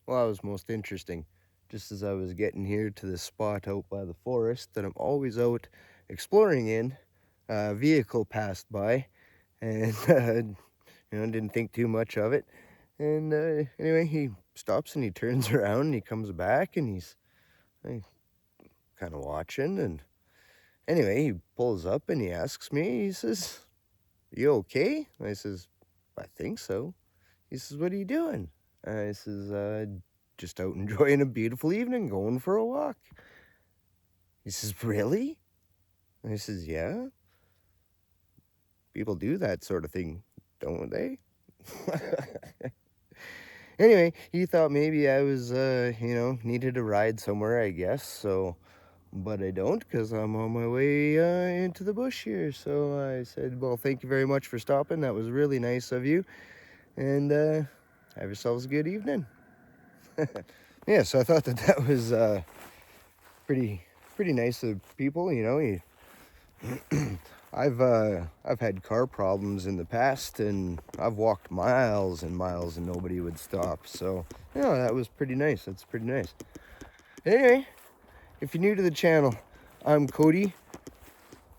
Well, that was most interesting. Just as I was getting here to this spot out by the forest that I'm always out exploring in, a vehicle passed by, and didn't think too much of it. And anyway, he stops and he turns around and he comes back and he's kind of watching. And anyway, he pulls up and he asks me. He says, "You okay?" I says, "I think so." He says, "What are you doing?" I says, "Just out enjoying a beautiful evening, going for a walk." He says, "Really?" I says, "Yeah, people do that sort of thing, don't they?" Anyway, he thought maybe I was, needed a ride somewhere, I guess, so, but I don't, because I'm on my way into the bush here. So I said, "Well, thank you very much for stopping. That was really nice of you, and have yourselves a good evening." Yeah, so I thought that that was pretty nice of people. I've had car problems in the past, and I've walked miles and miles, and nobody would stop. So that was pretty nice. That's pretty nice. Anyway, if you're new to the channel, I'm Cody.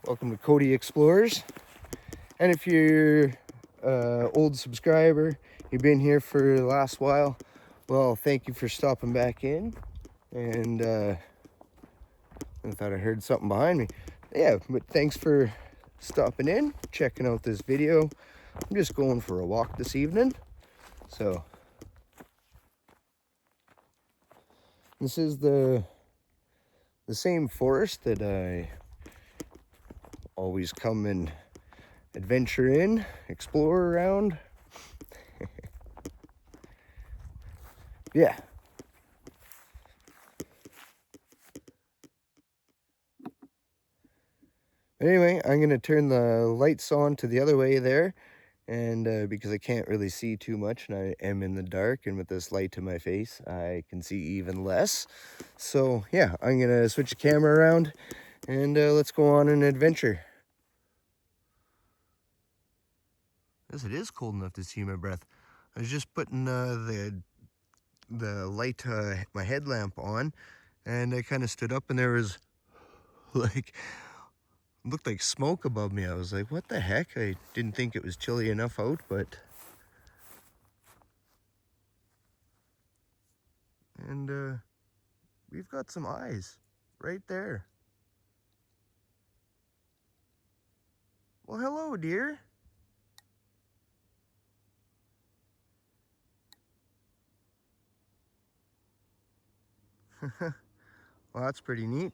Welcome to Cody Explores. And if you're old subscriber, you've been here for the last while, well, thank you for stopping back in. And I thought I heard something behind me. Yeah, but thanks for stopping in, checking out this video. I'm just going for a walk this evening. So this is the same forest that I always come and adventure in, explore around. Yeah. Anyway, I'm going to turn the lights on to the other way there, and because I can't really see too much and I am in the dark, and with this light to my face, I can see even less. So yeah, I'm going to switch the camera around, and let's go on an adventure. Yes, it is cold enough to see my breath. I was just putting the light, my headlamp on, and I kind of stood up and there was like, looked like smoke above me. I was like, what the heck? I didn't think it was chilly enough out, but... And we've got some eyes right there. Well, hello, dear. Well, that's pretty neat.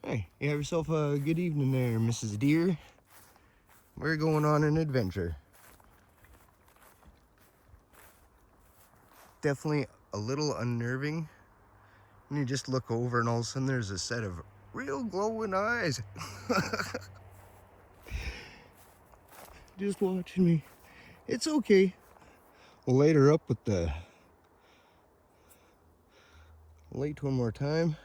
Hey, you have yourself a good evening there, Mrs. Deer. We're going on an adventure. Definitely a little unnerving. And you just look over and all of a sudden there's a set of real glowing eyes. Just watching me. It's okay. We'll light her up with the light one more time.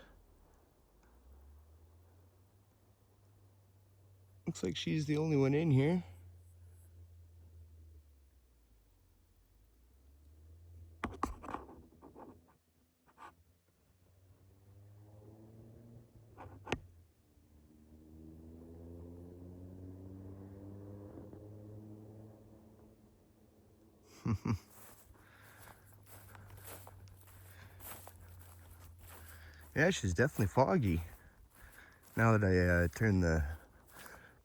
Looks like she's the only one in here. Yeah, she's definitely foggy. Now that I turn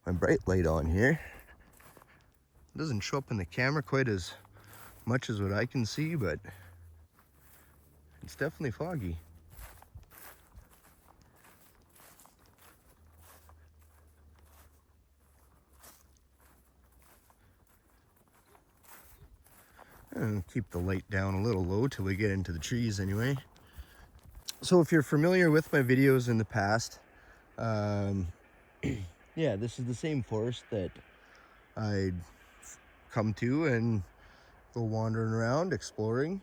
my bright light on here, it doesn't show up in the camera quite as much as what I can see, but it's definitely foggy. And keep the light down a little low till we get into the trees anyway. So if you're familiar with my videos in the past, yeah, this is the same forest that I'd come to and go wandering around, exploring.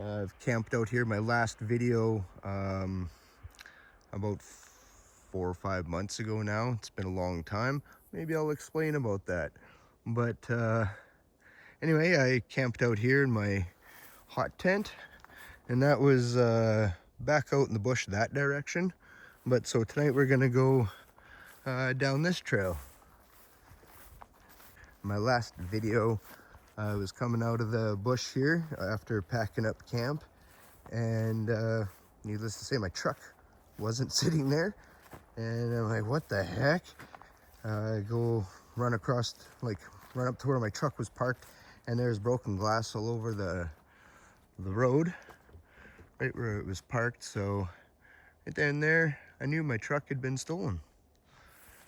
I've camped out here. My last video, about 4 or 5 months ago now. It's been a long time. Maybe I'll explain about that. But anyway, I camped out here in my hot tent, and that was back out in the bush that direction. But so tonight we're gonna go down this trail. My last video, I was coming out of the bush here after packing up camp, and needless to say, my truck wasn't sitting there, and I'm like, what the heck? I go run across, like run up to where my truck was parked, and there's broken glass all over the road, right where it was parked. So right then there, I knew my truck had been stolen.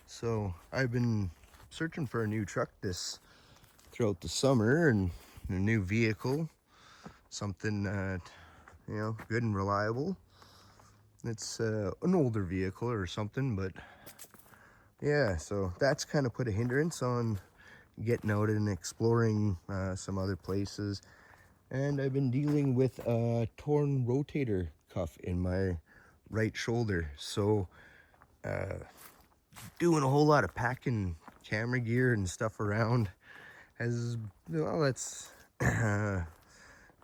So I've been searching for a new truck throughout the summer, and a new vehicle, something you know, good and reliable. It's an older vehicle or something, but yeah, so that's kind of put a hindrance on getting out and exploring some other places. And I've been dealing with a torn rotator cuff in my right shoulder, so doing a whole lot of packing camera gear and stuff around has, well, that's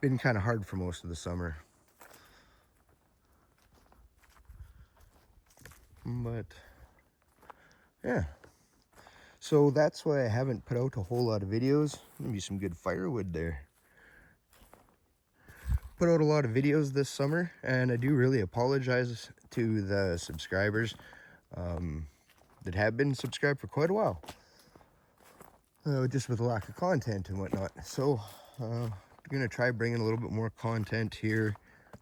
been kind of hard for most of the summer. But yeah, so that's why I haven't put out a whole lot of videos. Maybe some good firewood there. Put out a lot of videos this summer, and I do really apologize to the subscribers that have been subscribed for quite a while, just with the lack of content and whatnot. So I'm gonna try bringing a little bit more content here.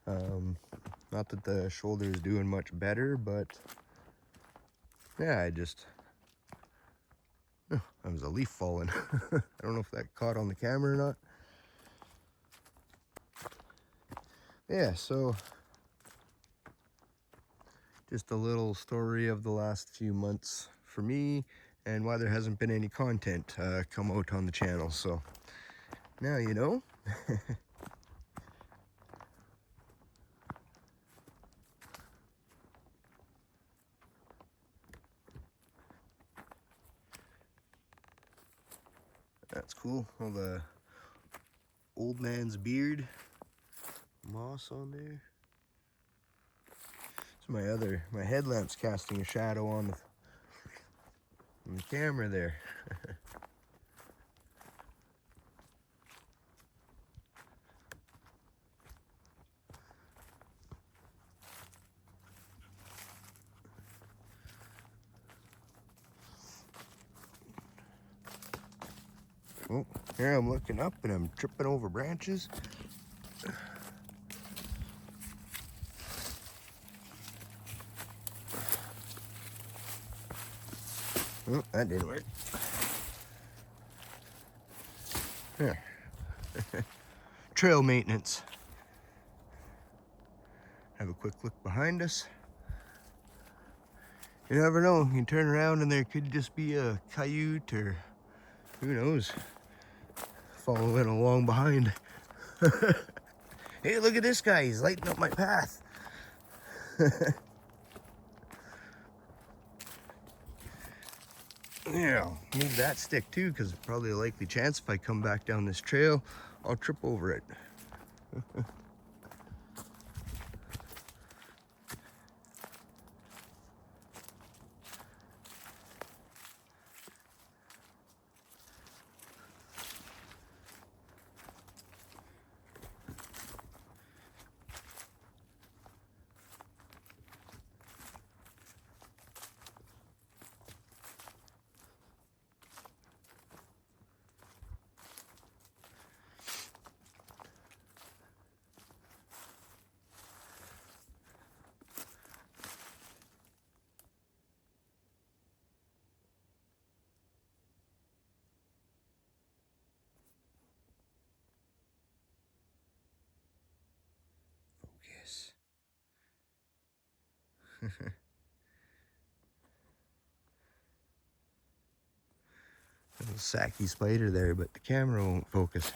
Not that the shoulder is doing much better, but yeah, oh, that was a leaf falling. I don't know if that caught on the camera or not. Yeah, so just a little story of the last few months for me, and why there hasn't been any content come out on the channel. So now you know. That's cool. All the old man's beard moss on there. So my headlamp's casting a shadow on the camera there. Oh, here I'm looking up and I'm tripping over branches. Oh, that didn't work. Here. Trail maintenance. Have a quick look behind us. You never know, you turn around and there could just be a coyote, or who knows, following along behind. Hey, look at this guy, he's lighting up my path. Yeah, I'll need that stick too, because probably a likely chance if I come back down this trail, I'll trip over it. Focus. Little sacky spider there, but the camera won't focus.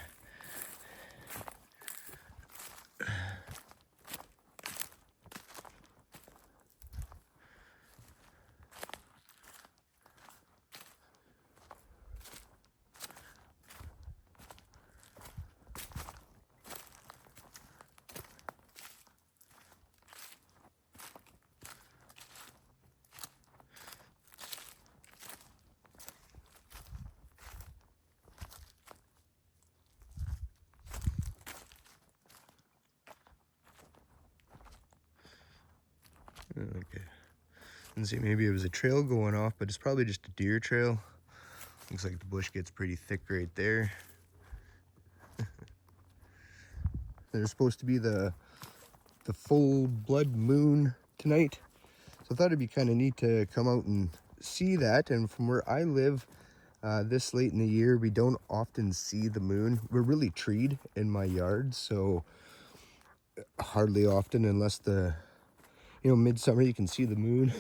Okay. And see, maybe it was a trail going off, but it's probably just a deer trail. Looks like the bush gets pretty thick right there. There's supposed to be the full blood moon tonight, so I thought it'd be kind of neat to come out and see that. And from where I live, this late in the year, we don't often see the moon. We're really treed in my yard, so hardly often, unless the, you know, midsummer you can see the moon.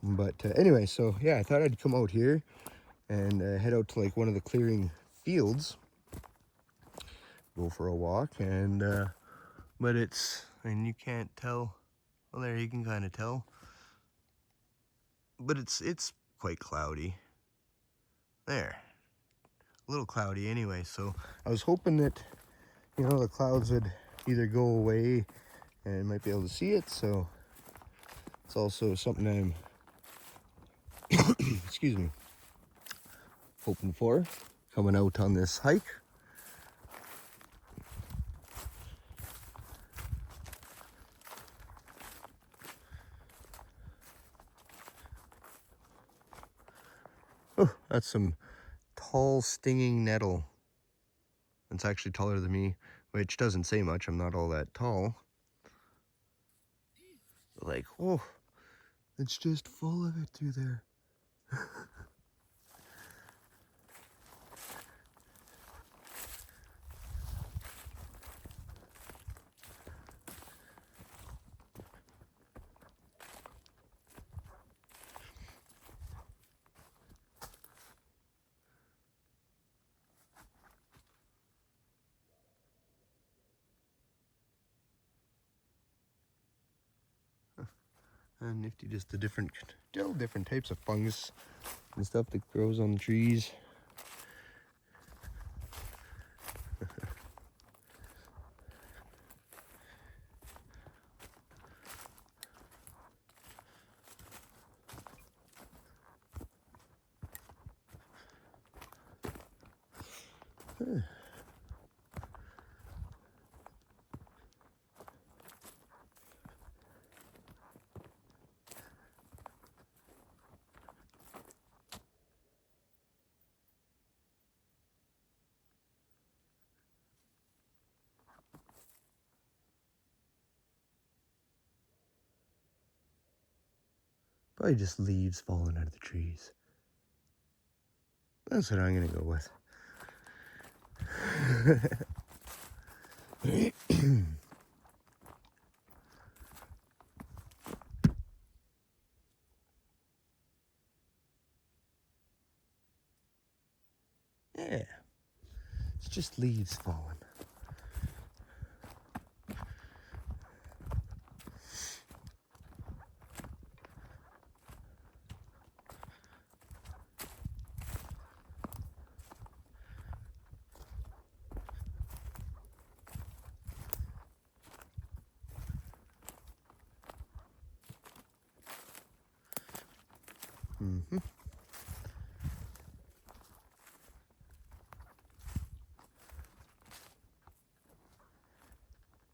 But anyway, so yeah, I thought I'd come out here and head out to like one of the clearing fields, go for a walk. And but it's, and you can't tell, well, there you can kind of tell, but it's quite cloudy there, a little cloudy anyway. So I was hoping that, you know, the clouds would either go away and I might be able to see it. So it's also something I'm excuse me, hoping for coming out on this hike. Oh, that's some tall stinging nettle. It's actually taller than me, which doesn't say much. I'm not all that tall. Like, oh, it's just full of it through there. And nifty, just the different types of fungus and stuff that grows on the trees. Probably just leaves falling out of the trees. That's what I'm gonna go with. Yeah, it's just leaves falling. Mm-hmm.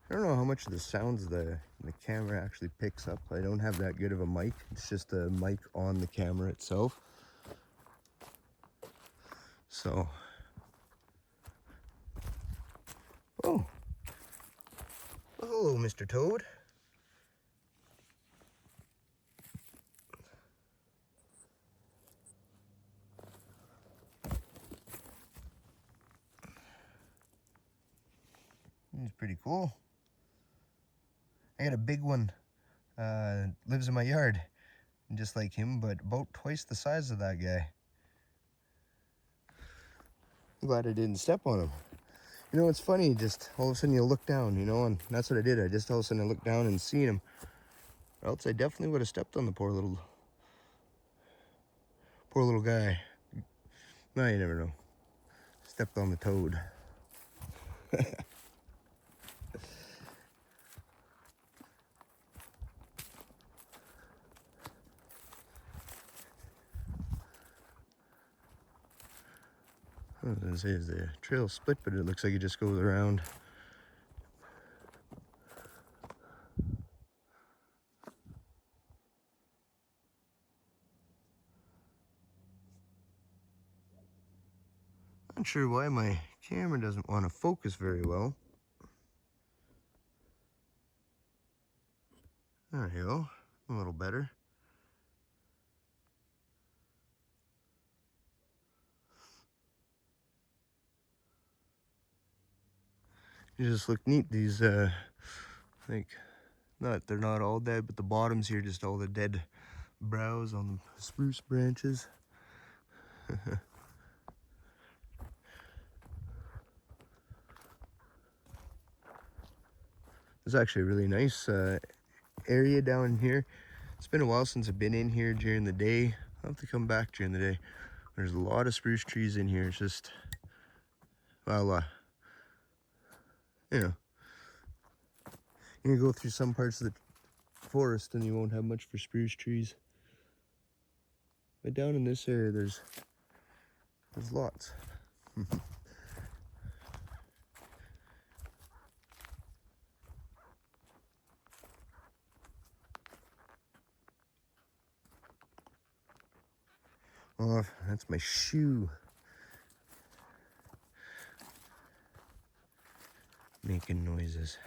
I don't know how much of the sounds the camera actually picks up. I don't have that good of a mic. It's just a mic on the camera itself. So, oh, well, hello, Mr. Toad. He's pretty cool. I got a big one, lives in my yard, just like him, but about twice the size of that guy. I'm glad I didn't step on him. You know, it's funny, just all of a sudden you look down, you know, and that's what I did. I just all of a sudden I looked down and seen him. Or else I definitely would have stepped on the poor little guy. No, you never know. Stepped on the toad. I was gonna say, is the trail split, but it looks like it just goes around. Not sure why my camera doesn't want to focus very well. There you go, a little better. They just look neat, these like, they're not all dead, but the bottoms here, just all the dead browse on the spruce branches. It's actually a really nice area down here. It's been a while since I've been in here during the day. I'll have to come back during the day. There's a lot of spruce trees in here. It's just, well, you know, you can go through some parts of the forest and you won't have much for spruce trees. But down in this area, there's lots. Oh, that's my shoe. Making noises.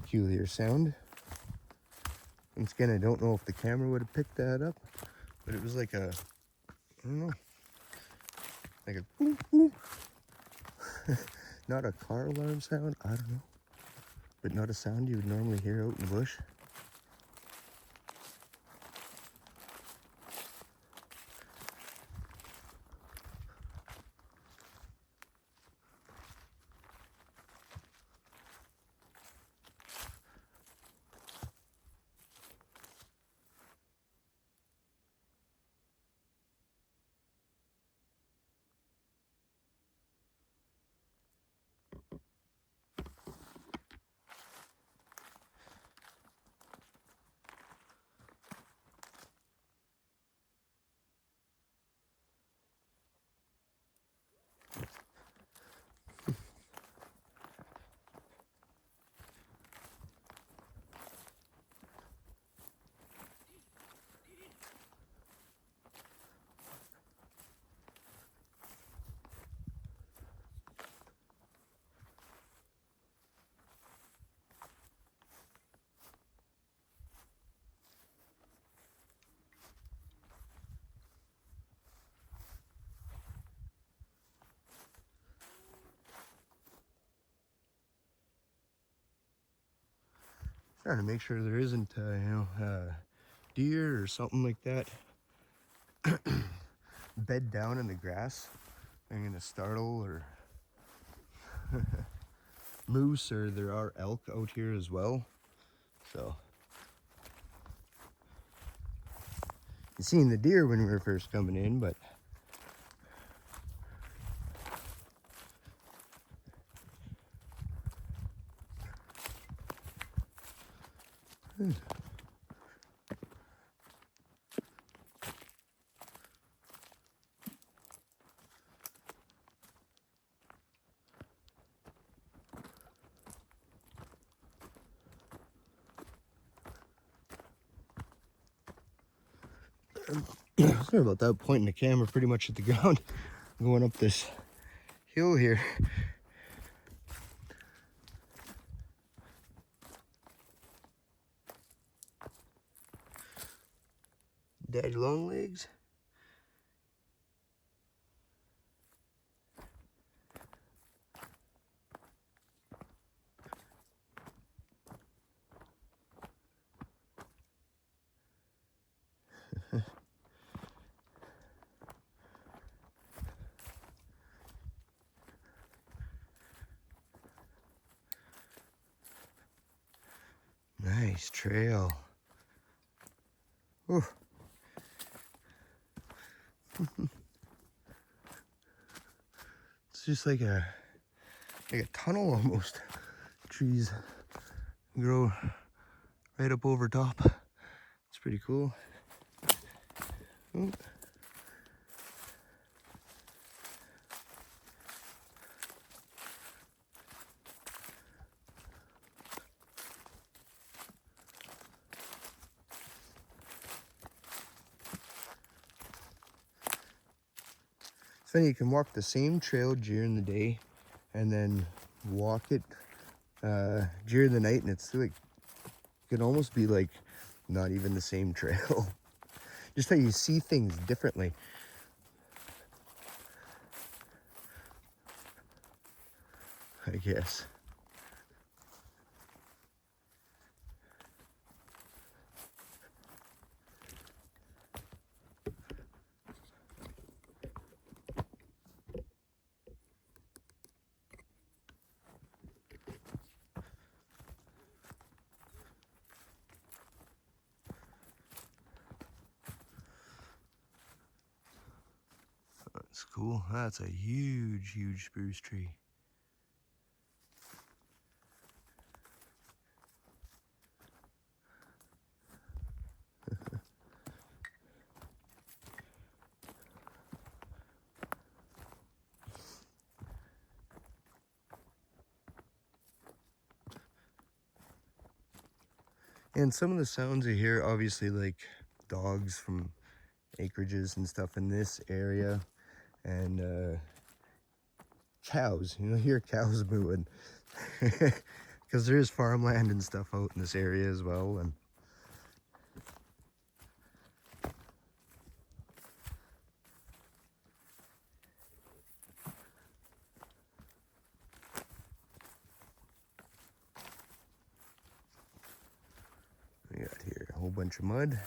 Peculiar sound. Once again, I don't know if the camera would have picked that up, but it was like a, I don't know, like a boom, boom. Not a car alarm sound, I don't know, but not a sound you would normally hear out in the bush. Trying to make sure there isn't, deer or something like that bed down in the grass. I'm gonna startle or moose, or there are elk out here as well. So, you seen the deer when we were first coming in, but sorry about that, pointing the camera pretty much at the ground, going up this hill here. Daddy long legs. Nice trail. Ooh. It's just like a tunnel almost. Trees grow right up over top. It's pretty cool. Ooh. funny, you can walk the same trail during the day and then walk it during the night, and it's like, it can almost be like not even the same trail. Just how you see things differently. I guess. That's cool. That's a huge, huge spruce tree. And some of the sounds you hear, obviously, like dogs from acreages and stuff in this area, and cows. You know, hear cows mooing because there is farmland and stuff out in this area as well. And we got here a whole bunch of mud.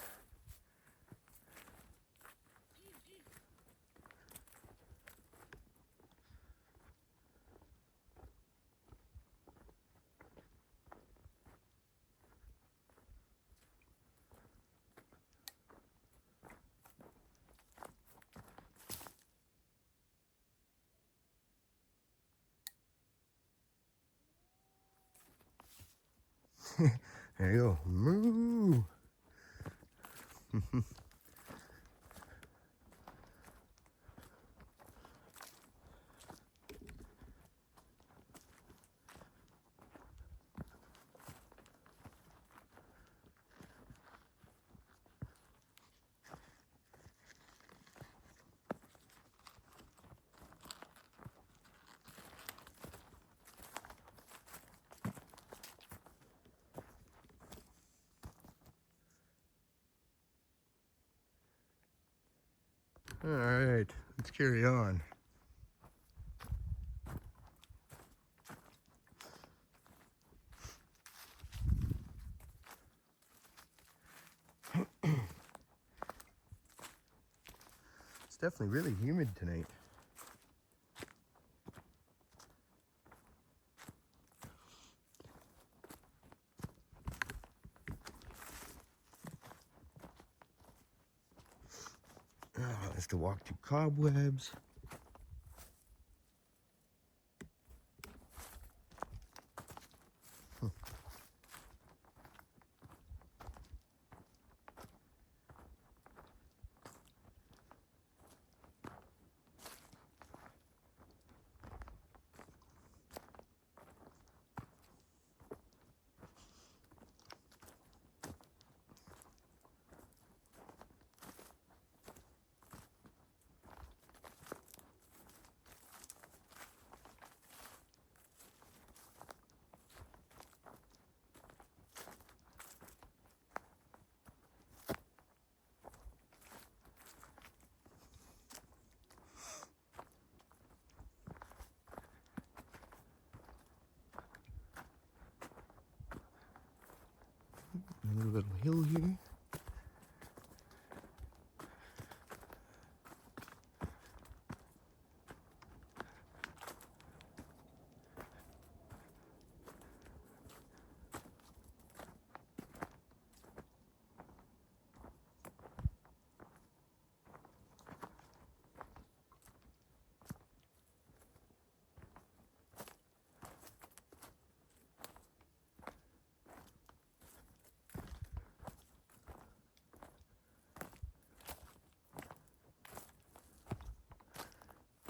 There you go. Moo. All right, let's carry on. It's definitely really humid tonight. Oh, I have to walk through cobwebs. A little hill here.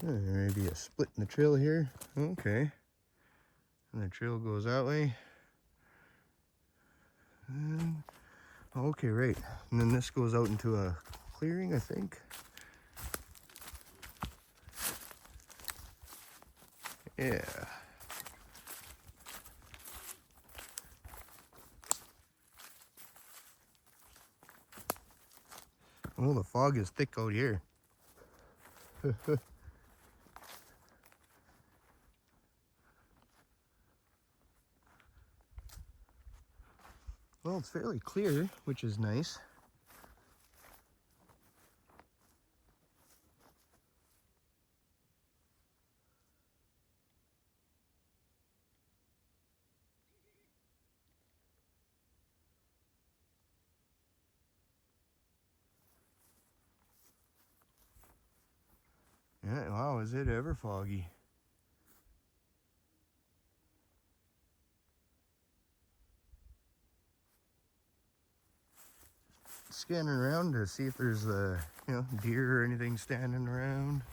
Maybe a split in the trail here. Okay. And the trail goes that way. And, okay, right. And then this goes out into a clearing, I think. Yeah. Well, the fog is thick out here. Well, it's fairly clear, which is nice. Yeah, wow, is it ever foggy? Scanning around to see if there's deer or anything standing around.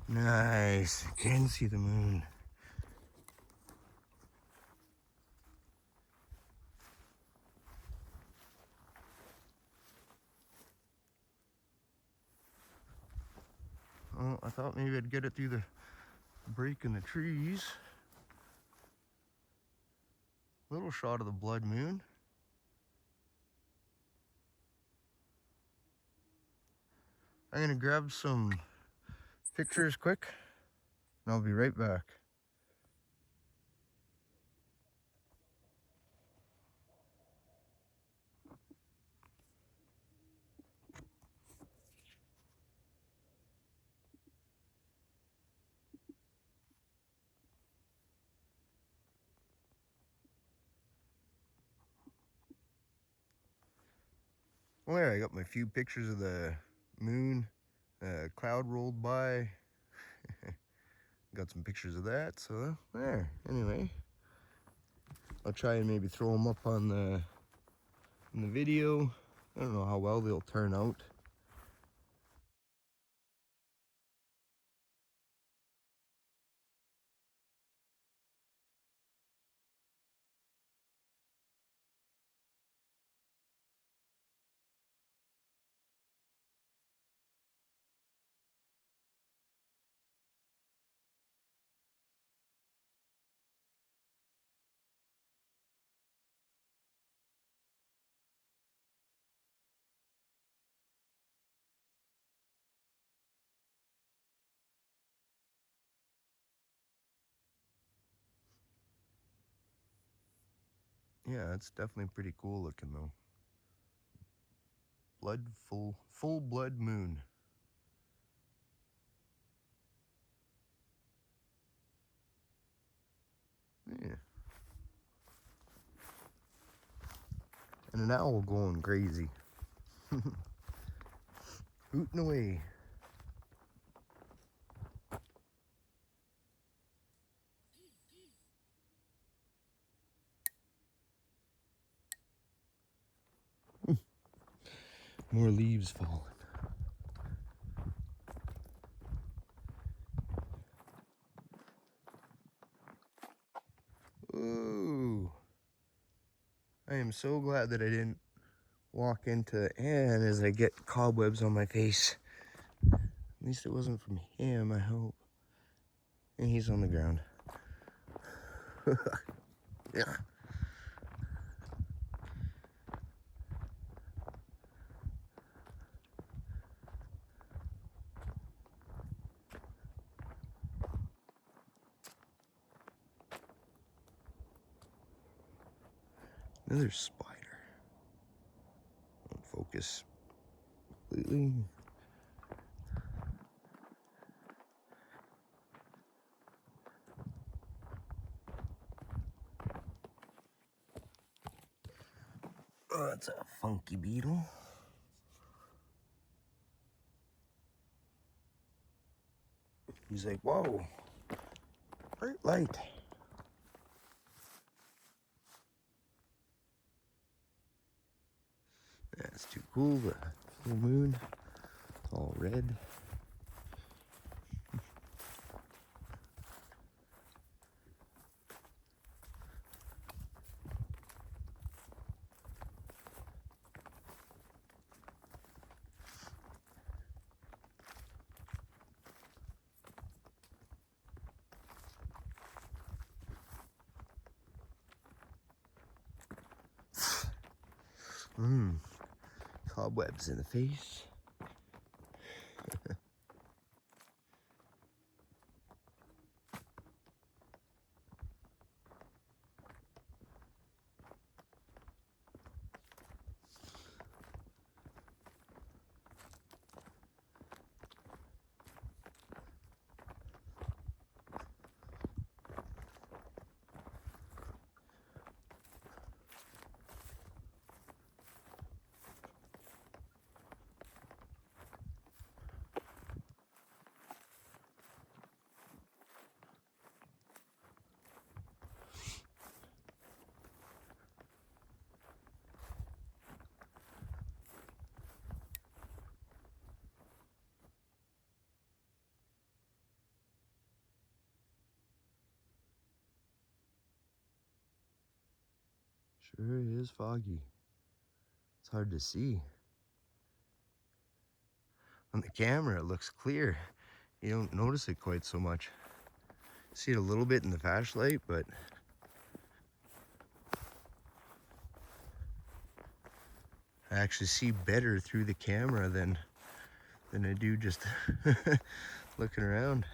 Nice, can see the moon. Oh, I thought maybe I'd get it through the break in the trees. Little shot of the blood moon. I'm gonna grab some pictures quick, and I'll be right back. Well, there, I got my few pictures of the moon. Cloud rolled by. Got some pictures of that, so there. Anyway, I'll try and maybe throw them up on in the video. I don't know how well they'll turn out. Yeah, it's definitely pretty cool looking though. Full blood moon. Yeah. And an owl going crazy. Hooting away. More leaves falling. Ooh. I am so glad that I didn't walk into Anne as I get cobwebs on my face. At least it wasn't from him, I hope. And he's on the ground. Yeah. Another spider. Won't focus completely. Oh, that's a funky beetle. He's like, whoa, bright light. That's too cool. The full moon, all red. Cobwebs in the face. Sure is foggy. It's hard to see. On the camera, it looks clear. You don't notice it quite so much. See it a little bit in the flashlight, but I actually see better through the camera than I do just looking around.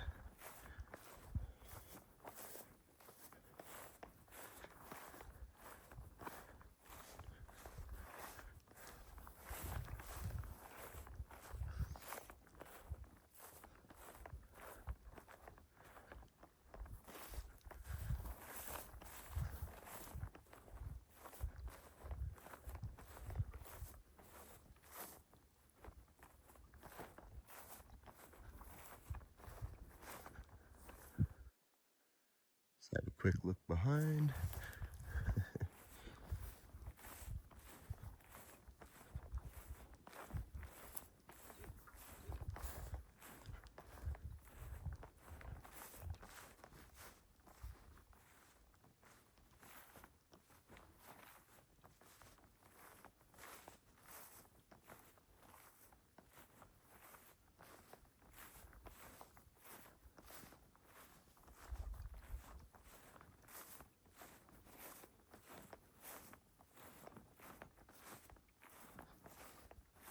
Let's have a quick look behind.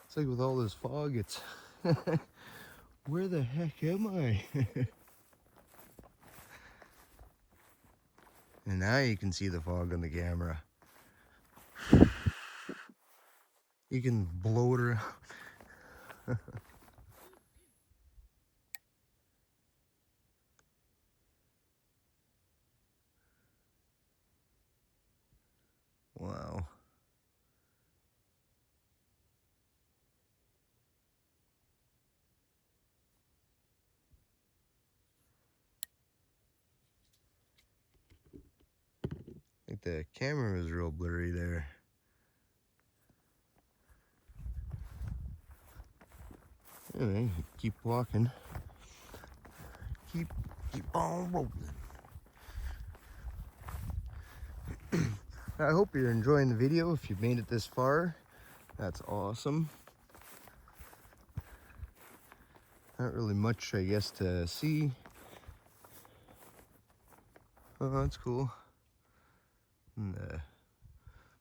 It's like with all this fog, it's where the heck am I? And now you can see the fog on the camera. You can blow it around. Wow. I think the camera was real blurry there. Anyway, keep walking. Keep on rolling. I hope you're enjoying the video. If you've made it this far, that's awesome. Not really much, I guess, to see. Oh, that's cool. And the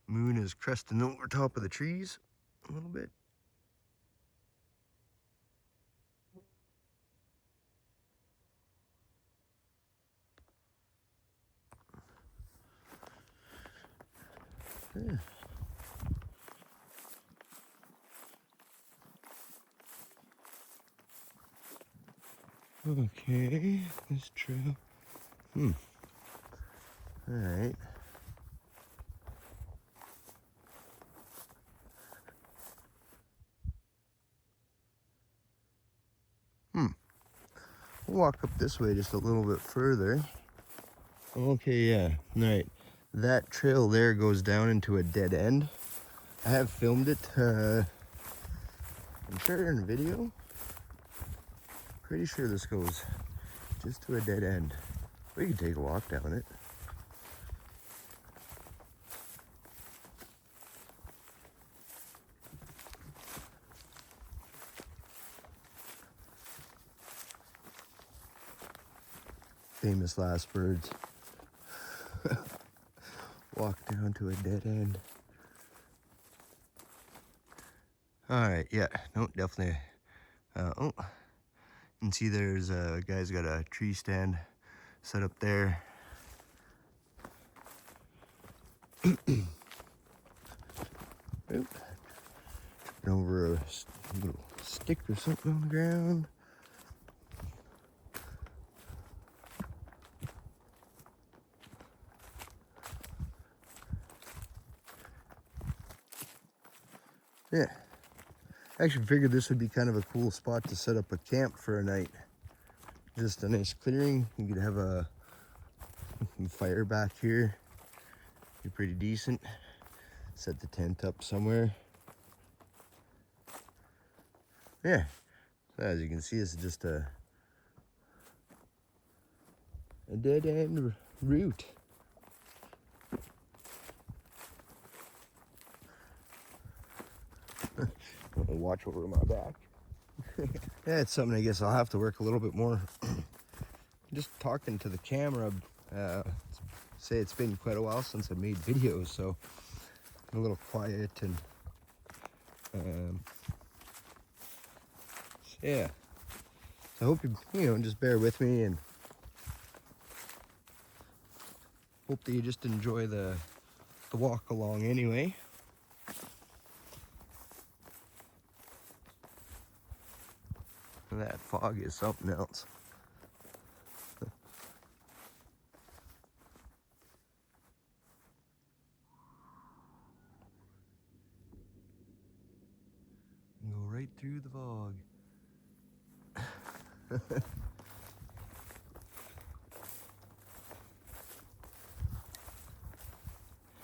moon is cresting over top of the trees a little bit. Yeah. Okay, this trail. Alright. We'll walk up this way just a little bit further. Okay, yeah, alright. That trail there goes down into a dead end. I have filmed it, I'm sure in video. Pretty sure this goes just to a dead end. We can take a walk down it. Famous last words. Walk down to a dead end. All right, yeah, no, definitely. Oh, you can see there's a guy's got a tree stand set up there. Oop. Tripping over a little stick or something on the ground. Yeah, I actually figured this would be kind of a cool spot to set up a camp for a night. Just a nice clearing. You could have a fire back here. Be pretty decent. Set the tent up somewhere. Yeah, so as you can see, it's just a dead end route. Watch over my back. Yeah, it's something I guess I'll have to work a little bit more. Just talking to the camera, say it's been quite a while since I made videos, so I'm a little quiet and yeah. So I hope you just bear with me and hope that you just enjoy the walk along anyway. That fog is something else. Go right through the fog.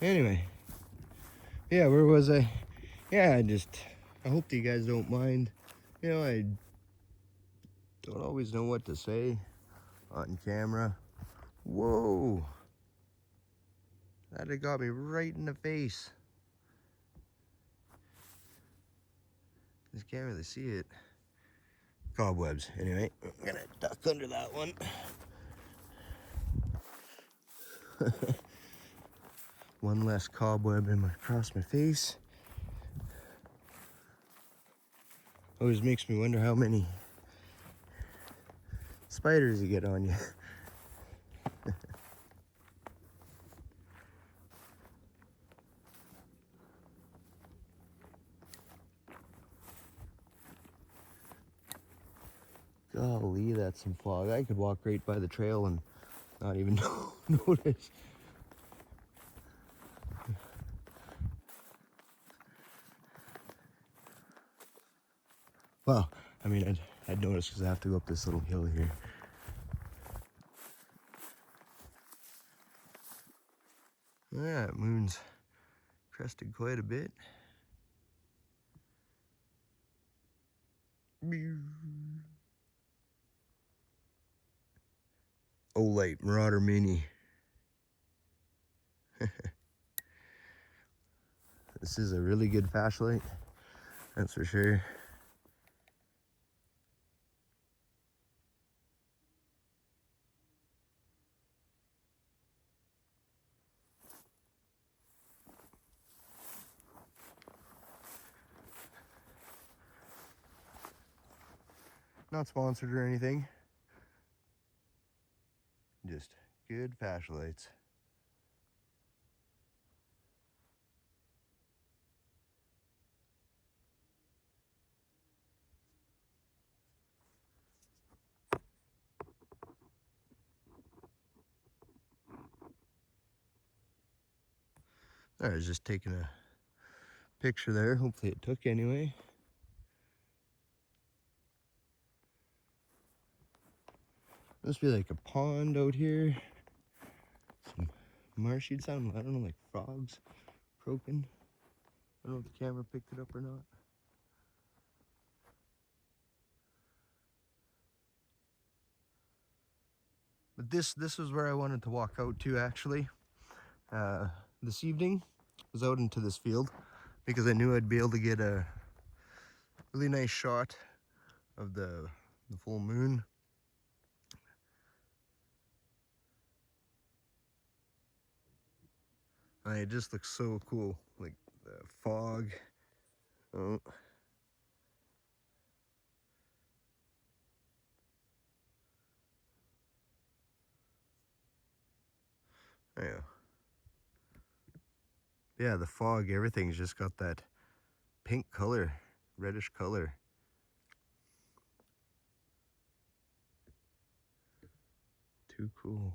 Anyway, yeah, where was I? Yeah, I hope that you guys don't mind. I don't always know what to say on camera. Whoa, that had got me right in the face. Just can't really see it. Cobwebs. Anyway, I'm gonna duck under that one. One less cobweb across my face. Always makes me wonder how many spiders you get on you. Golly, that's some fog. I could walk right by the trail and not even notice. Well, I mean, I'd notice because I have to go up this little hill here. Yeah, moon's crested quite a bit. Olight Marauder Mini. This is a really good flashlight, that's for sure. Not sponsored or anything. Just good flashlights. I was just taking a picture there. Hopefully it took anyway. Must be like a pond out here. Some marshy sound. I don't know, like frogs croaking. I don't know if the camera picked it up or not. But this was where I wanted to walk out to actually. This evening, I was out into this field because I knew I'd be able to get a really nice shot of the full moon. And it just looks so cool, like the fog. Oh, Yeah. Yeah, the fog, everything's just got that pink color, reddish color. Too cool.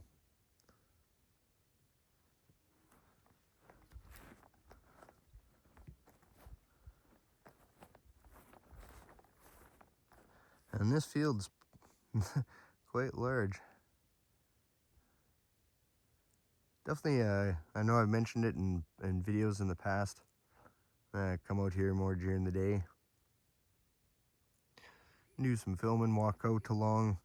And this field's quite large. Definitely, I know I've mentioned it in videos in the past. Come out here more during the day. Do some filming, walk out along,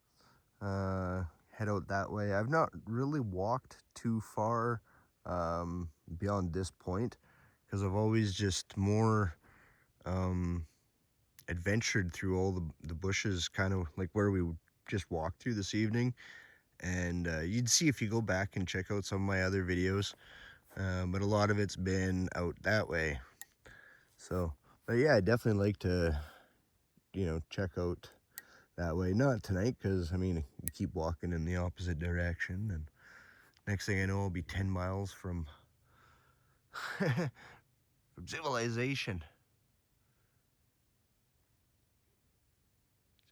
head out that way. I've not really walked too far beyond this point because I've always just more adventured through all the bushes, kind of like where we just walked through this evening. And you'd see if you go back and check out some of my other videos, but a lot of it's been out that way. So, but yeah, I definitely like to, check out that way. Not tonight, because I mean, you keep walking in the opposite direction, and next thing I know, I'll be 10 miles from from civilization.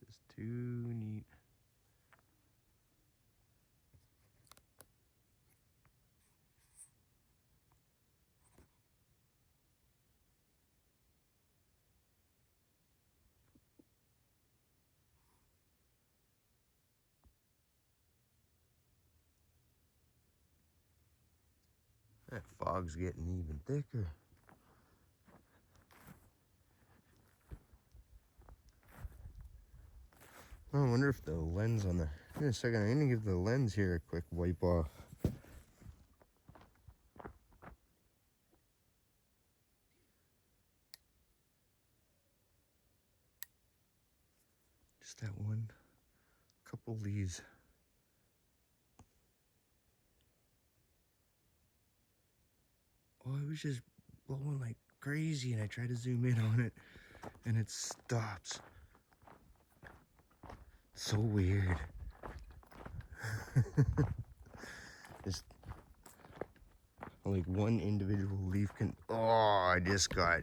Just too neat. That fog's getting even thicker. I wonder if the lens on the... In a second, I'm gonna give the lens here a quick wipe off. Just that one couple leaves. Oh, it was just blowing like crazy, and I tried to zoom in on it, and it stops. So weird. Just like one individual leaf can... Oh, I just got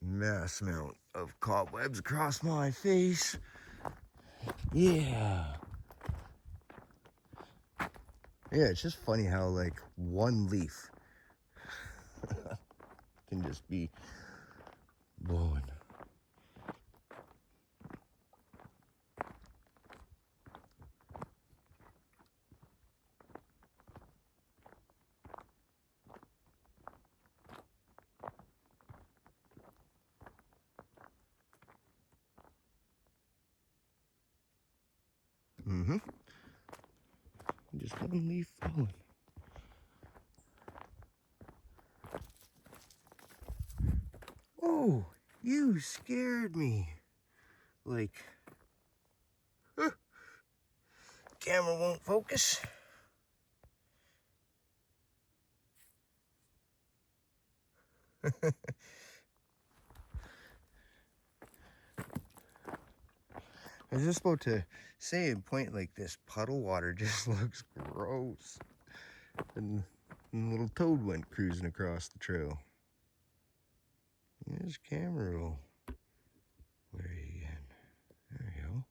mass amount of cobwebs across my face. Yeah. Yeah, it's just funny how like one leaf can just be blowing. Mm-hmm. Just one leaf falling. Oh, you scared me. Like, camera won't focus. I was just about to say, a point like this puddle water just looks gross. And a little toad went cruising across the trail. There's camera roll. Where are you again? There you go.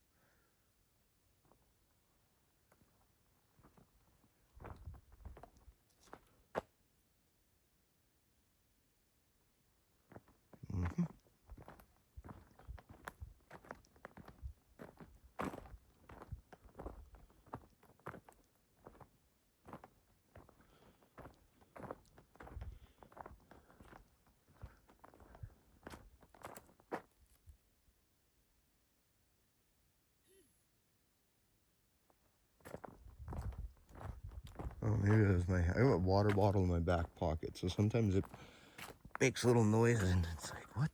Mm-hmm. Oh, maybe that was I got a water bottle in my back pocket, so sometimes it makes little noises and it's like, what?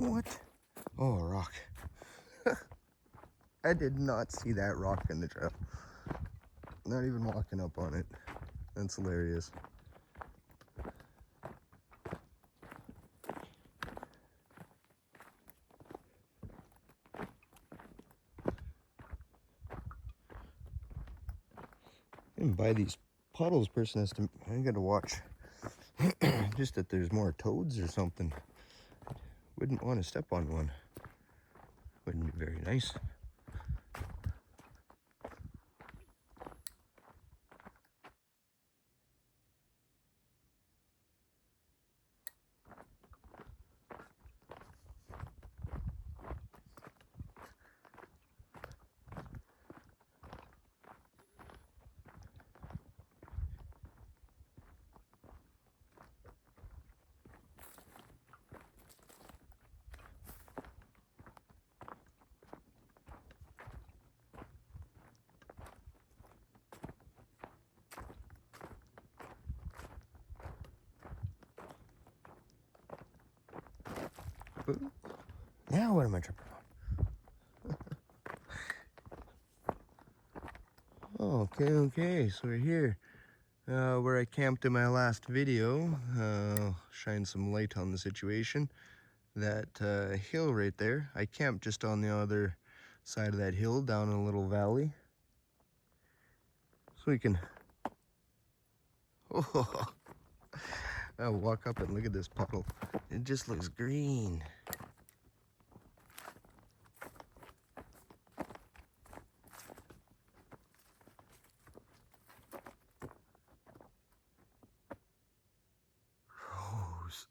What? Oh, a rock. I did not see that rock in the trail. Not even walking up on it. That's hilarious. And by these puddles, person has to, I gotta watch just that there's more toads or something. Wouldn't want to step on one. Wouldn't be very nice. Now what am I tripping on? Okay, so we're here. Where I camped in my last video. Shine some light on the situation. That hill right there, I camped just on the other side of that hill, down in a little valley. So we can... Oh, I'll walk up and look at this puddle. It just looks green. Gross.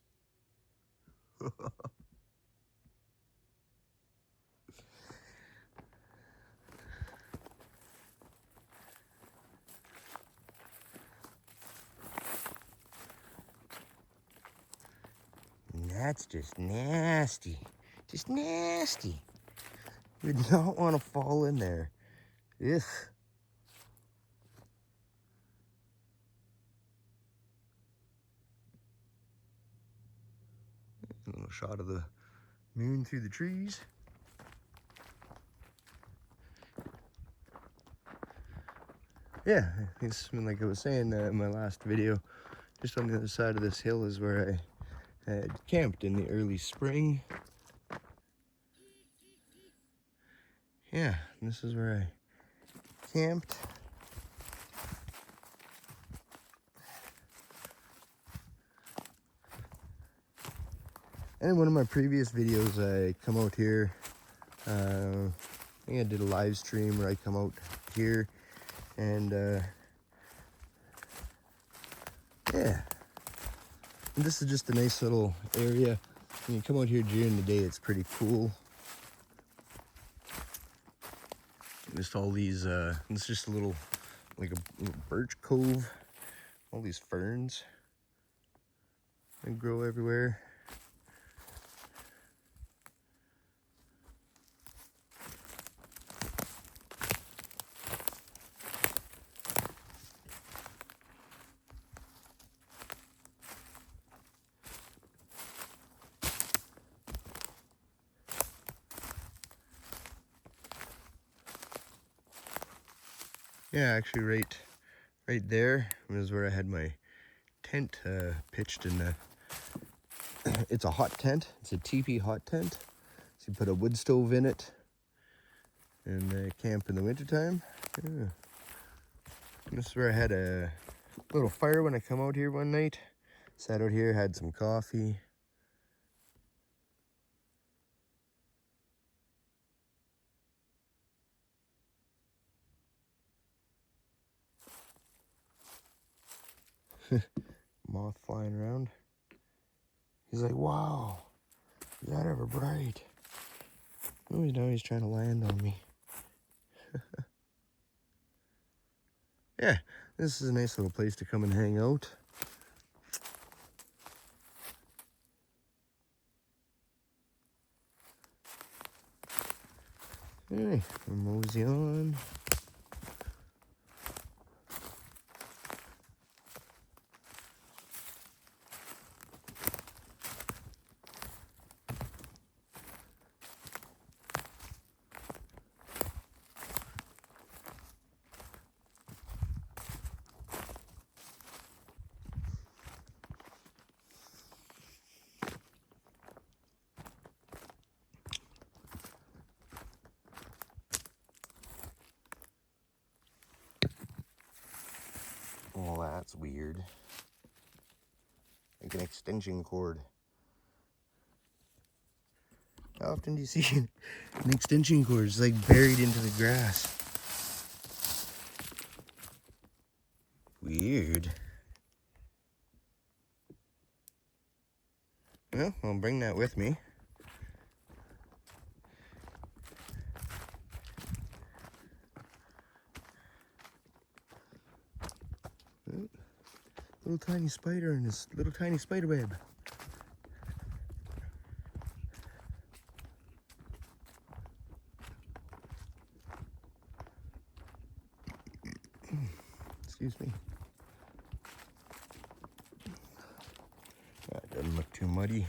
That's just nasty. Just nasty. You would not want to fall in there. Ugh. A little shot of the moon through the trees. Yeah, it's like I was saying in my last video, just on the other side of this hill is where I had camped in the early spring. Yeah, this is where I camped. And in one of my previous videos, I come out here. I think I did a live stream where I come out here and yeah. And this is just a nice little area. When you come out here during the day, it's pretty cool. Just all these, it's just a little, like a little birch cove. All these ferns. They grow everywhere. Yeah, actually right there was where I had my tent pitched in the, it's a hot tent. It's a teepee hot tent. So you put a wood stove in it and camp in the wintertime. Yeah. And this is where I had a little fire when I come out here one night. Sat out here, had some coffee. Moth flying around. He's like, wow, is that ever bright? Oh, now he's trying to land on me. Yeah, this is a nice little place to come and hang out. Anyway, mosey on. That's weird. Like an extension cord. How often do you see an extension cord just like buried into the grass? Weird. Well, I'll bring that with me. Oh, little tiny spider in this little tiny spider web. Excuse me. That doesn't look too muddy.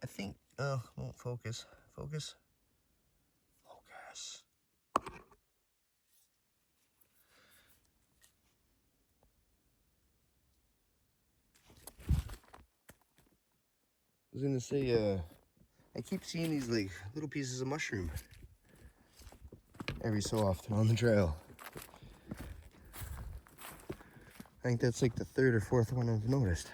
I think, oh, won't focus. Focus. Focus. I was gonna say, I keep seeing these like little pieces of mushroom every so often on the trail. I think that's like the third or fourth one I've noticed.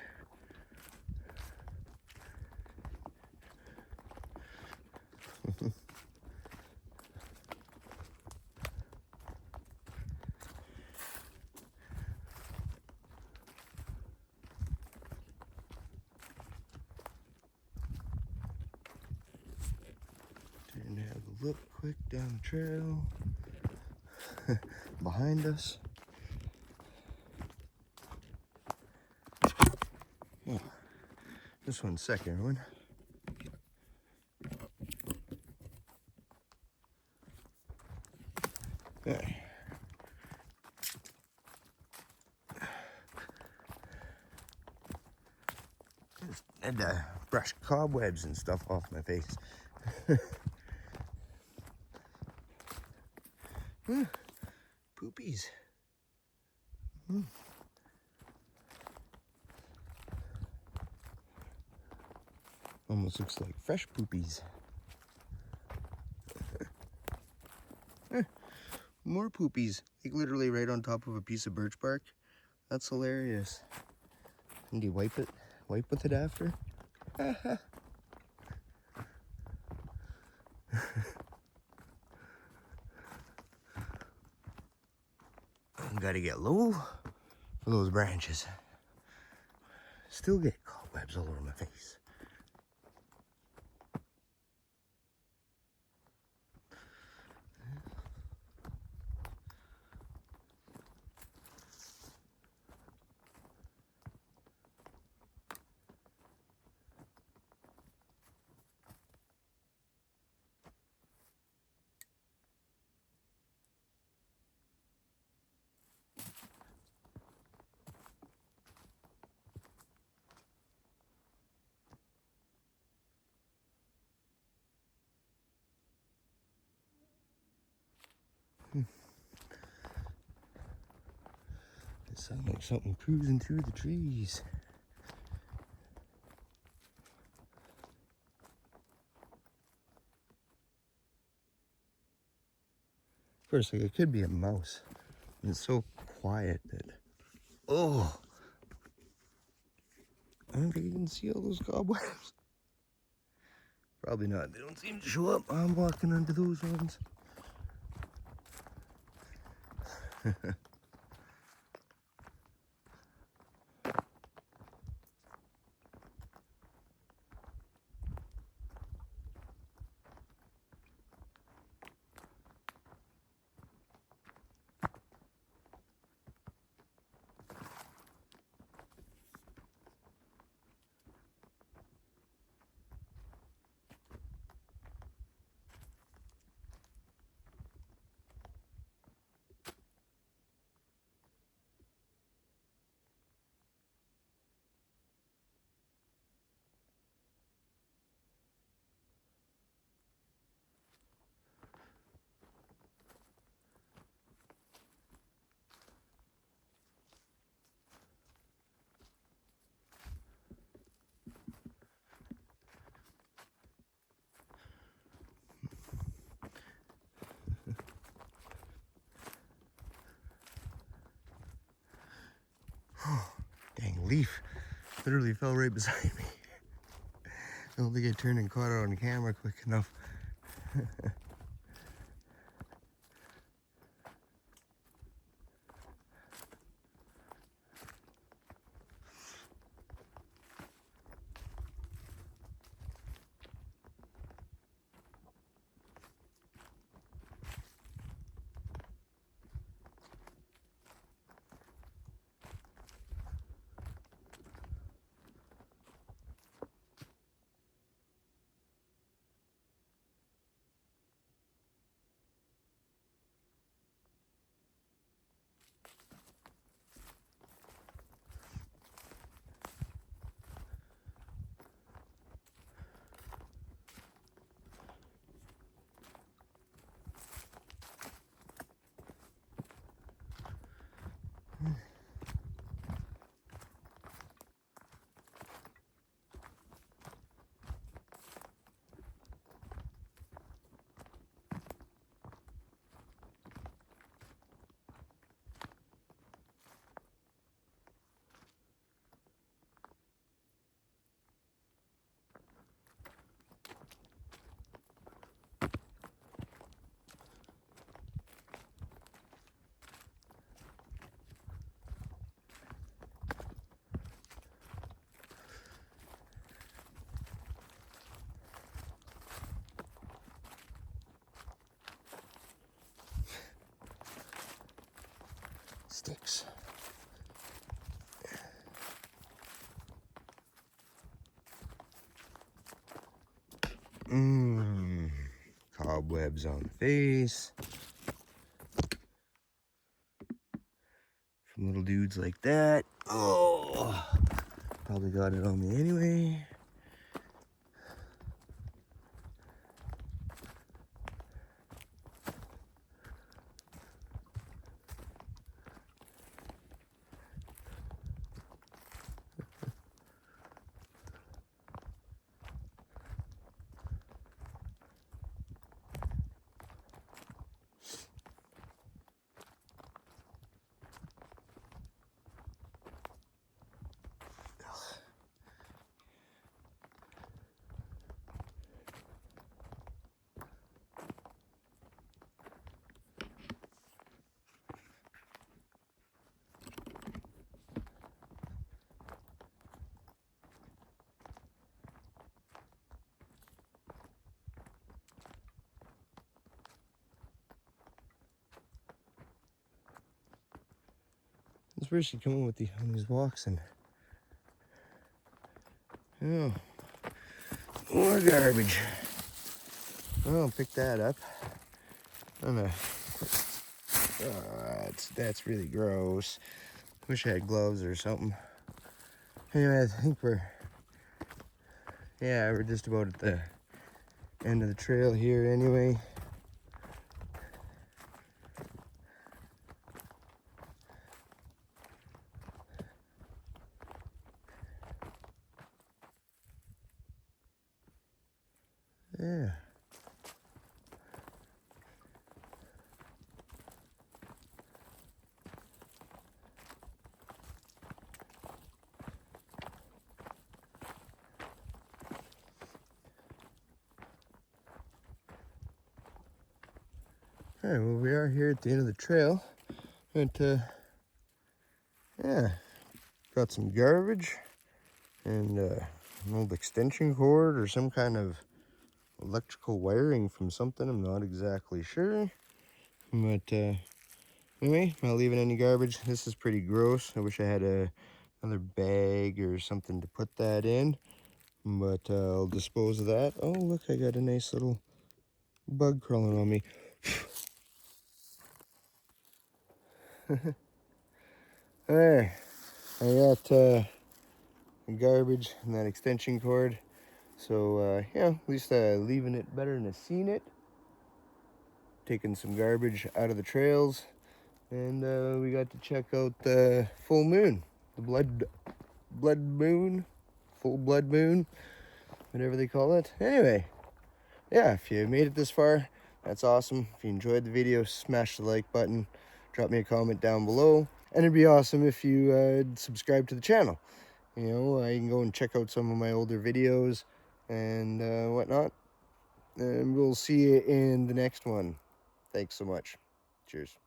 Turn to have a look quick down the trail behind us. Oh, this one's second one. Okay. Just had to brush cobwebs and stuff off my face. Poopies. Almost looks like fresh poopies. More poopies, like literally right on top of a piece of birch bark. That's hilarious. And do you wipe it? Wipe with it after? Gotta get low for those branches. Still get cobwebs all over my face. It sounds like something cruising through the trees. First, like it could be a mouse. And it's so quiet that, oh, I don't think you can see all those cobwebs. Probably not. They don't seem to show up. I'm walking under those ones. Oh, dang leaf. Literally fell right beside me. I don't think I turned and caught it on camera quick enough. Sticks. Cobwebs on the face. From little dudes like that. Oh, probably got it on me anyway. That's where she come in with on these walks and oh, more garbage. I'll pick that up. That's really gross. Wish I had gloves or something. Anyway, I think we're just about at the end of the trail here anyway. Yeah. Alright, well, we are here at the end of the trail. But, yeah, got some garbage and an old extension cord or some kind of electrical wiring from something. I'm not exactly sure. But, anyway, not leaving any garbage. This is pretty gross. I wish I had another bag or something to put that in. But I'll dispose of that. Oh, look, I got a nice little bug crawling on me. There, I got garbage and that extension cord. So yeah, at least leaving it better than seeing it. Taking some garbage out of the trails, and we got to check out the full moon, the blood moon, full blood moon, whatever they call it. Anyway, yeah, if you made it this far, that's awesome. If you enjoyed the video, smash the like button, drop me a comment down below. And it'd be awesome if you subscribe to the channel. You know, I can go and check out some of my older videos and whatnot. And we'll see you in the next one. Thanks so much. Cheers.